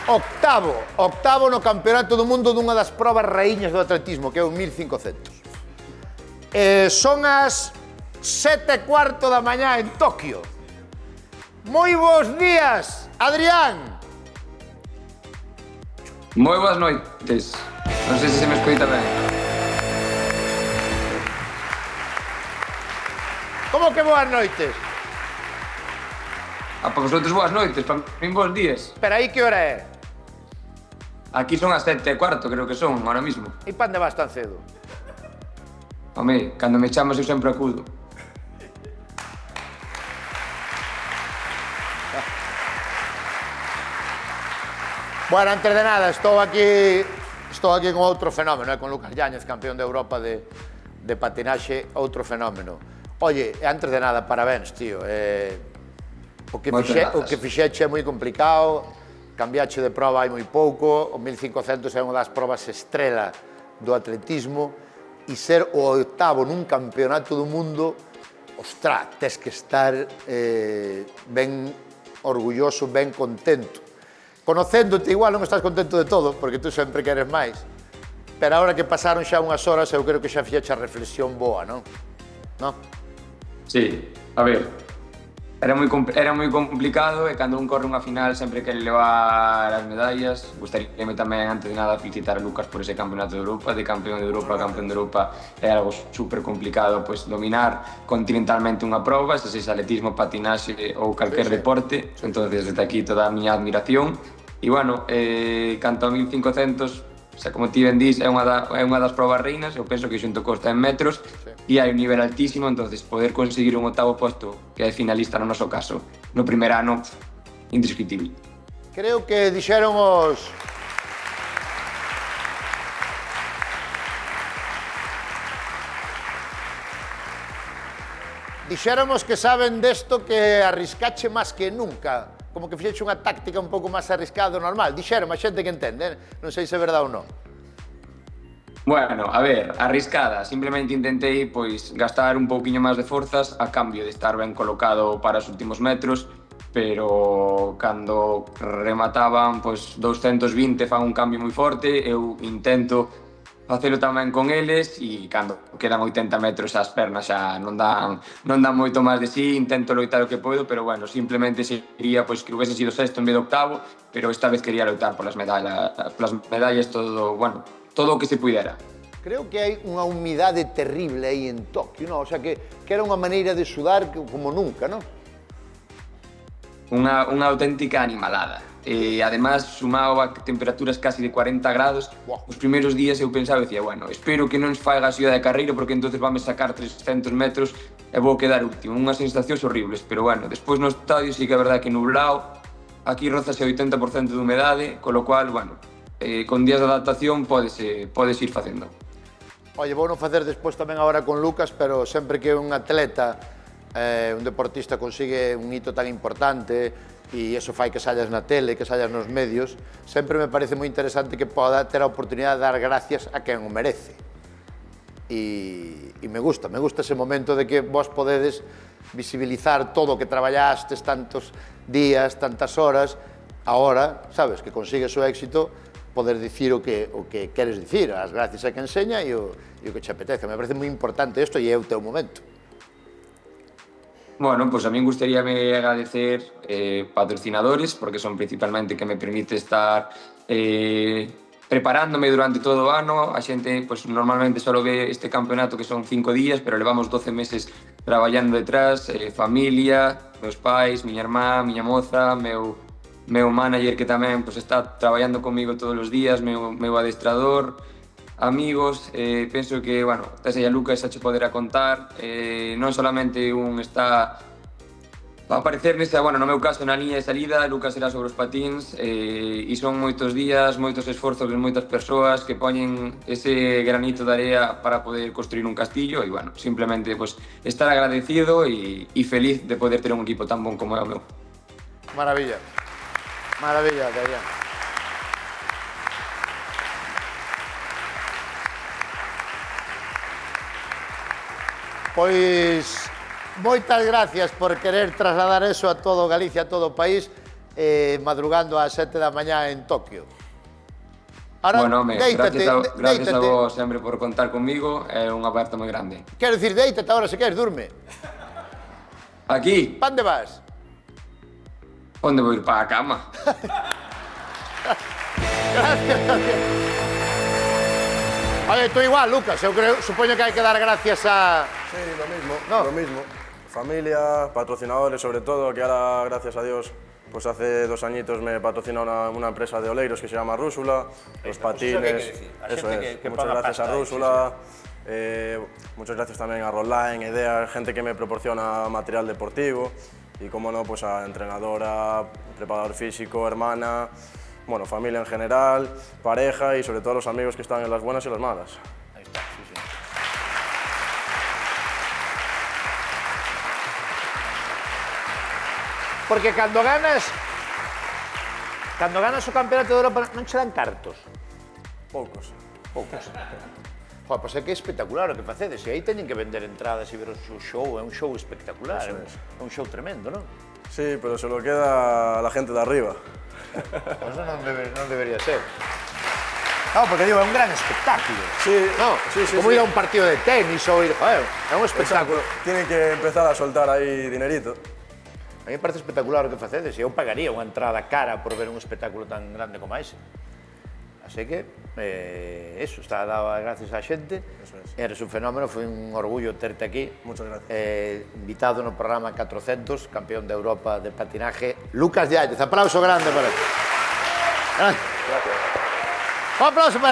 Octavo no campeonato do mundo dunha das probas raíñas do atletismo, que é o 1500. Son as 7:15 da mañá en Tokio. Moi bons días, Adrián. Moi boas noites. Non sei se me escoita ben. Como que boas noites? Para vosotros boas noites, para min bons días. Pero aí que hora é? Aquí son as 7:15, creo que son, ahora mismo. E pa onde vas tan cedo? Home, cando me chamas eu sempre acudo. Bueno, antes de nada, estou aquí con outro fenómeno, con Lucas Yáñez, campeón de Europa de patinaxe, outro fenómeno. Oye, antes de nada, parabéns, tío. O que fixeche é moi complicado, cambiache de proba hai moi pouco, o 1500 é unha das probas estrela do atletismo, e ser o oitavo nun campeonato do mundo, ostra, tes que estar ben orgulloso, ben contento. Conocéndote, igual non estás contento de todo, porque tú sempre queres máis, pero agora que pasaron xa unhas horas, eu creo que xa fixeche a reflexión boa, non? Non? Sí, a ver, era moi complicado e cando un corre unha final sempre quere levar as medallas. Gustaríame tamén, antes de nada, felicitar a Lucas por ese campeonato de Europa, de campeón de Europa a campeón de Europa. É algo super complicado, pois, dominar continentalmente unha proba, se sexa atletismo, patinaxe ou calquer deporte. Entonces, desde aquí toda a miña admiración. E, bueno, canto a 1500, xa como ti ben dís, é unha das probas reinas. Eu penso que xunto costa en metros e hai un nivel altísimo, entonces poder conseguir un octavo posto, que é finalista no noso caso, no primer ano, indiscutible. Creo que dixeron os... Dixéramos que saben desto que arriscache máis que nunca, como que fixeche unha táctica un pouco máis arriscada do normal. Dixeron a xente que entende, non sei se é verdade ou non. Bueno, a ver, arriscada. Simplemente intentei, pois, gastar un pouquiño máis de forzas a cambio de estar ben colocado para os últimos metros, pero cando remataban, pois, 220 fan un cambio moi forte, eu intento facelo tamén con eles e cando quedan 80 metros as pernas xa non dan moito máis de sí, intento loitar o que podo, pero bueno, simplemente sería pois que houvese sido sexto en vez de octavo, pero esta vez quería loitar polas medallas, todo, bueno, todo o que se pudera. Creo que hai unha humidade terrible aí en Tokio, non? O sea, que era unha maneira de sudar como nunca, non? Unha auténtica animalada. E, además, sumado a temperaturas casi de 40 grados, os primeiros días eu pensaba, decía, bueno, espero que non faiga a ciudad de carreiro porque entonces vame sacar 300 metros e vou quedar último. Unhas sensacións horribles, pero bueno, despois no estadio sí que é verdade que nublado, aquí rozase 80% de humedade, con lo cual, bueno, con días de adaptación podes ir facendo. Oye, vou non facer despois tamén agora con Lucas, pero sempre que un atleta, un deportista consigue un hito tan importante e iso fai que sallas na tele, que sallas nos medios, sempre me parece moi interesante que poda ter a oportunidade de dar gracias a quen o merece. E me gusta ese momento de que vos podedes visibilizar todo o que traballastes tantos días, tantas horas, agora, sabes, que consigues o éxito, poder dicir o que queres dicir, as gracias a que enseña e o que che apetece. Me parece moi importante isto e é o teu momento. Bueno, pois a min gustaríame agradecer patrocinadores, porque son principalmente que me permite estar preparándome durante todo o ano. A xente pois, normalmente só ve este campeonato que son 5 días, pero levamos 12 meses traballando detrás, familia, meus pais, miña irmá, miña moza, meu manager que tamén pues, está traballando comigo todos os días, meu adestrador, amigos, penso que, bueno, tes aí a Lucas xa che poderá contar, non solamente un está a aparecer nesta, bueno, no meu caso na liña de salida, Lucas será sobre os patins, e son moitos días, moitos esforzos de moitas persoas que poñen ese granito de area para poder construir un castillo e, bueno, simplemente pues, estar agradecido e feliz de poder ter un equipo tan bon como é o meu. Maravilla. Maravilla, Adrián. Pois moitas gracias por querer trasladar eso a todo Galicia, a todo o país. madrugando ás 7 da mañá en Tokio. Ahora, Bueno, gracias a déitate. vos sempre por contar conmigo, é un aperto moi grande. Quero dicir, déitate agora se queres, durme. Aquí, Pa onde vas? onde vou ir para a cama? Gracias. Oye, tú igual, Lucas, eu creo, supoño que hai que dar gracias a... Sí, lo mismo, No. lo mismo. Familia, patrocinadores, sobre todo, que ahora, gracias a Dios, pues hace 2 añitos me patrocina una empresa de oleiros que se llama Rúsula, los patines, eso es. Muchas gracias a Rúsula, muchas gracias también a Roline, Idea, gente que me proporciona material deportivo y, como no, pues a entrenadora, preparador físico, hermana, bueno, familia en general, pareja y sobre todo los amigos que están en las buenas y las malas. Ahí está, sí, sí. Porque cando ganas o campeonato de Europa non che dan cartos. Poucos. Poucos. Joder, pois é que é espectacular o que facedes. E aí teñen que vender entradas e ver o seu show. É un show espectacular. Eso es. É un show tremendo, non? Sí, pero se lo queda la gente de arriba. Pois non debería ser. No, porque digo, é un gran espectáculo. Sí, No, sí, sí, como sí. ir a un partido de tenis ou ir... Joder, é un espectáculo. Exacto. Tienen que empezar a soltar aí dinerito. A mí me parece espectacular o que facedes. Eu pagaría unha entrada cara por ver un espectáculo tan grande como ese. Así que, eso, está dado gracias á xente. Eso es. Eres un fenómeno, foi un orgullo terte aquí. Muchas gracias. Invitado no programa 400, campeón de Europa de patinaje, Lucas Yáñez. Aplauso grande para él. Gracias. Un aplauso para